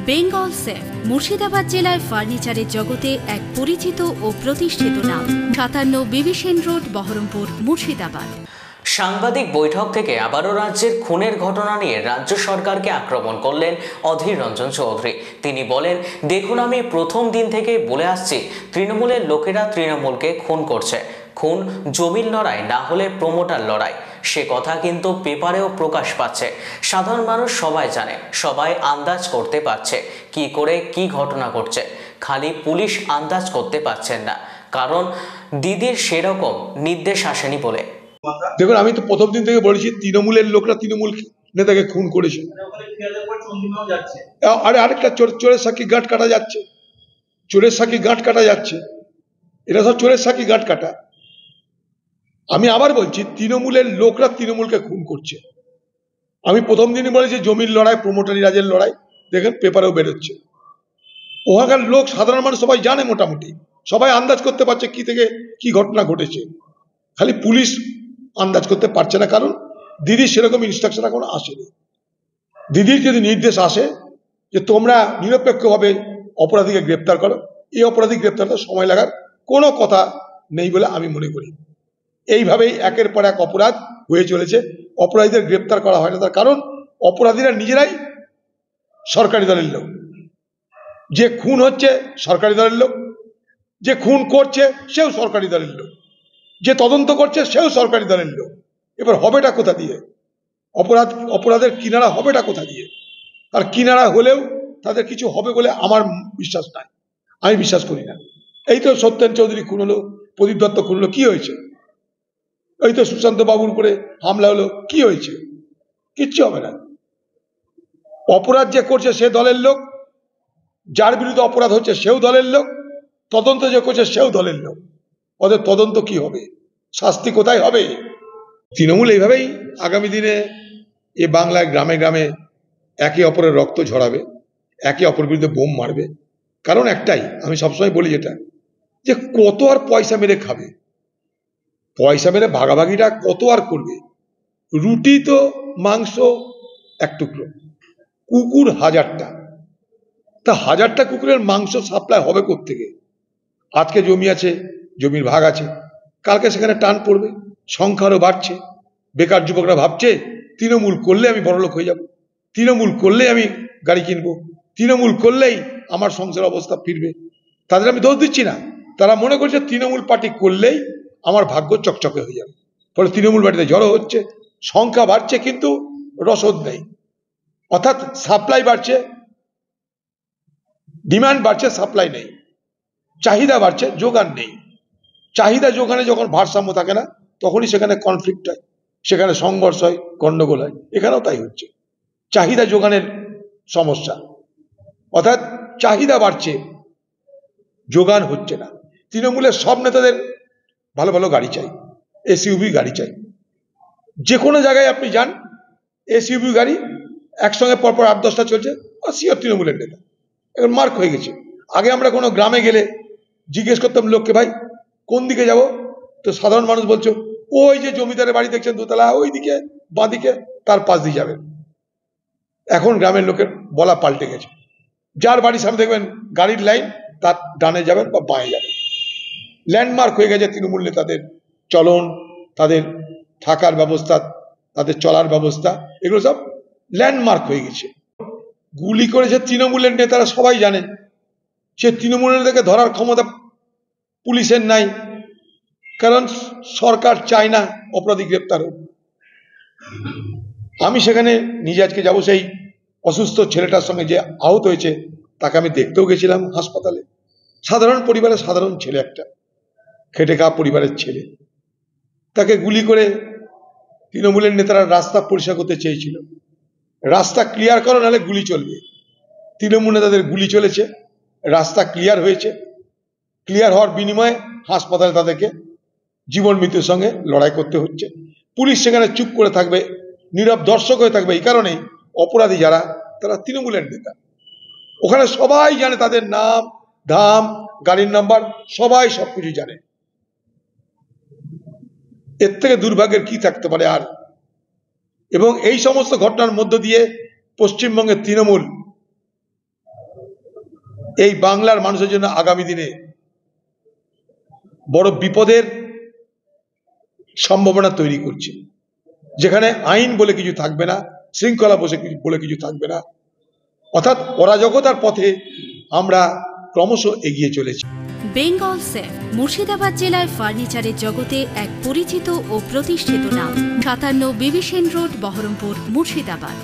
Bengal safe Murshidabad জেলায় ফার্নিচারের জগতে এক পরিচিত ও প্রতিষ্ঠিত নাম। ৫৭ বিবি সেন রোড, বহরমপুর, মুর্শিদাবাদ। সাংবাদিক বৈঠক থেকে আবারও রাজ্যের খুনের ঘটনা নিয়ে রাজ্য সরকারকে আক্রমণ করলেন অধীর রঞ্জন চৌধুরী। তিনি বলেন, দেখুন, আমি প্রথম দিন থেকে বলে আসছি, তৃণমূলের লোকেরা তৃণমূলকে খুন করছে। খুন জমির লড়াই না হলে প্রমোটার লড়াই, সে কথা কিন্তু পেপারেও প্রকাশ পাচ্ছে। সাধারণ মানুষ সবাই জানে, সবাই আন্দাজ করতে পারছে কি করে কি ঘটনা ঘটছে। খালি পুলিশ আন্দাজ করতে পারছেন না, কারণ দিদির সেরকম নির্দেশ আসেনি বলে। দেখুন, আমি তো প্রথম দিন থেকে বলেছি, তৃণমূলের লোকরা তৃণমূল নেতাকে খুন করেছে। আরে আরেকটা চোরের সাক্ষী গাঁট কাটা যাচ্ছে, চোরের সাক্ষী গাঁট কাটা যাচ্ছে, এটা সব চোরের সাক্ষী গাঁট কাটা। আমি আবার বলছি, তৃণমূলের লোকরা তৃণমূলকে খুন করছে। আমি প্রথম দিনই বলেছি জমির লড়াই, প্রমোটারি রাজের লড়াই। দেখেন পেপারেও বেরোচ্ছে। ওখানকার লোক, সাধারণ মানুষ সবাই জানে, মোটামুটি সবাই আন্দাজ করতে পারছে কি থেকে কি ঘটনা ঘটেছে। খালি পুলিশ আন্দাজ করতে পারছে না, কারণ দিদির সেরকম ইনস্ট্রাকশন এখন আসেনি। দিদির যদি নির্দেশ আসে যে তোমরা নিরপেক্ষভাবে অপরাধীকে গ্রেপ্তার করো, এই অপরাধী গ্রেপ্তার করতে সময় লাগার কোনো কথা নেই বলে আমি মনে করি। এইভাবেই একের পর এক অপরাধ হয়ে চলেছে। অপরাধীদের গ্রেপ্তার করা হয় না, তার কারণ অপরাধীরা নিজেরাই সরকারি দলের লোক। যে খুন হচ্ছে সরকারি দলের লোক, যে খুন করছে সেও সরকারি দলের লোক, যে তদন্ত করছে সেও সরকারি দলের লোক। এবার হবেটা কোথা দিয়ে? অপরাধের কিনারা হবেটা কোথা দিয়ে? আর কিনারা হলেও তাদের কিছু হবে বলে আমার বিশ্বাস নাই, আমি বিশ্বাস করি না। এই তো সত্যেন চৌধুরী খুন হলো, প্রদীপ দত্ত খুন হলো, কি হয়েছে? এই তো সুশান্ত বাবুর উপরে হামলা হলো, কি হয়েছে? কিচ্ছু হবে না। অপরাধ যে করছে সে দলের লোক, যার বিরুদ্ধে অপরাধ হচ্ছে সেও দলের লোক, তদন্ত যে করছে সেও দলের লোক। ওদের তদন্ত কি হবে? শাস্তি কোথায় হবে? তৃণমূল এইভাবেই আগামী দিনে এ বাংলায় গ্রামে গ্রামে একে অপরের রক্ত ঝরাবে, একে অপরের বিরুদ্ধে বোম মারবে। কারণ একটাই, আমি সবসময় বলি যেটা, যে কত আর পয়সা মেরে খাবে, পয়সা মেরে ভাগাভাগিটা কত আর করবে। রুটি তো মাংস এক টুকরো, কুকুর 1000টা, তা 1000টা কুকুরের মাংস সাপ্লাই হবে কোত্থেকে? আজকে জমি আছে, জমির ভাগ আছে, কালকে সেখানে টান পড়বে, সংখ্যা আরো বাড়ছে। বেকার যুবকরা ভাবছে তৃণমূল করলে আমি বড়লোক হয়ে যাব, তৃণমূল করলেই আমি গাড়ি কিনবো, তৃণমূল করলেই আমার সংসার অবস্থা ফিরবে। তাদের আমি দোষ দিচ্ছি না, তারা মনে করছে তৃণমূল পার্টি করলেই আমার ভাগ্য চকচকে হয়ে যাবে। ফলে তৃণমূল পার্টিতে জড়ো হচ্ছে, সংখ্যা বাড়ছে কিন্তু রসদ নেই। অর্থাৎ সাপ্লাই বাড়ছে, ডিমান্ড বাড়ছে, সাপ্লাই নেই। চাহিদা বাড়ছে, যোগান নেই। চাহিদা যোগানে যখন ভারসাম্য থাকে না, তখনই সেখানে কনফ্লিক্ট হয়, সেখানে সংঘর্ষ হয়, গন্ডগোল হয়। এখানেও তাই হচ্ছে, চাহিদা যোগানের সমস্যা। অর্থাৎ চাহিদা বাড়ছে, যোগান হচ্ছে না। তৃণমূলের সব নেতাদের ভালো ভালো গাড়ি চাই, এসইউভি গাড়ি চাই। যে কোনো জায়গায় আপনি যান, এসইউভি গাড়ি একসঙ্গে পরপর 8-10টা চলছে, সিও তৃণমূলের নেতা। এখন মার্ক হয়ে গেছে। আগে আমরা কোনো গ্রামে গেলে জিজ্ঞেস করতাম লোককে, ভাই কোন দিকে যাব? তো সাধারণ মানুষ বলছো, ওই যে জমিদারের বাড়ি দেখছেন দোতলা, ওই দিকে বাঁদিকে, তার পাশ দিয়ে যাবেন। এখন গ্রামের লোকের বলা পাল্টে গেছে। যার বাড়ির সামনে দেখবেন গাড়ির লাইন, তার ডানে যাবেন বা বাঁয়ে যাবেন। ল্যান্ডমার্ক হয়ে গেছে তৃণমূল নেতাদের চলন, তাদের থাকার ব্যবস্থা, তাদের চলার ব্যবস্থা, এগুলো সব ল্যান্ডমার্ক হয়ে গেছে। গুলি করেছে তৃণমূলের নেতারা, সবাই জানে। সে তৃণমূলের নেতাকে ধরার ক্ষমতা পুলিশের নাই, কারণ সরকার চায় না অপরাধী গ্রেপ্তার হোক। আমি সেখানে নিজে আজকে যাবো, সেই অসুস্থ ছেলেটার সঙ্গে যে আহত হয়েছে তাকে আমি দেখতেও গেছিলাম হাসপাতালে। সাধারণ পরিবারের সাধারণ ছেলে, একটা খেটে খাওয়া পরিবারের ছেলে, তাকে গুলি করে তৃণমূলের নেতারা রাস্তা পরিষ্কার করতে চেয়েছিল। রাস্তা ক্লিয়ার করো, নাহলে গুলি চলবে। তৃণমূল নেতাদের গুলি চলেছে, রাস্তা ক্লিয়ার হয়েছে, ক্লিয়ার হওয়ার বিনিময়ে হাসপাতালে তাদেরকে জীবন মৃত্যুর সঙ্গে লড়াই করতে হচ্ছে। পুলিশ সেখানে চুপ করে থাকবে, নীরব দর্শক হয়ে থাকবে। এই কারণেই অপরাধী যারা, তারা তৃণমূলের নেতা। ওখানে সবাই জানে তাদের নাম ধাম, গাড়ির নাম্বার, সবাই সবকিছু জানে। এর থেকে দুর্ভাগ্যের কি থাকতে পারে আর? এবং এই সমস্ত ঘটনার মধ্য দিয়ে পশ্চিমবঙ্গের তৃণমূল এই বাংলার মানুষের জন্য আগামী দিনে বড় বিপদের সম্ভাবনা তৈরি করছে, যেখানে আইন বলে কিছু থাকবে না, শৃঙ্খলা বলে কিছু থাকবে না, অর্থাৎ অরাজকতার পথে আমরা ক্রমশ এগিয়ে চলেছি। বেঙ্গল সেফ মুর্শিদাবাদ জেলায় ফার্নিচারের জগতে এক পরিচিত ও প্রতিষ্ঠিত নাম। 57 বিবিসেন রোড, বহরমপুর, মুর্শিদাবাদ।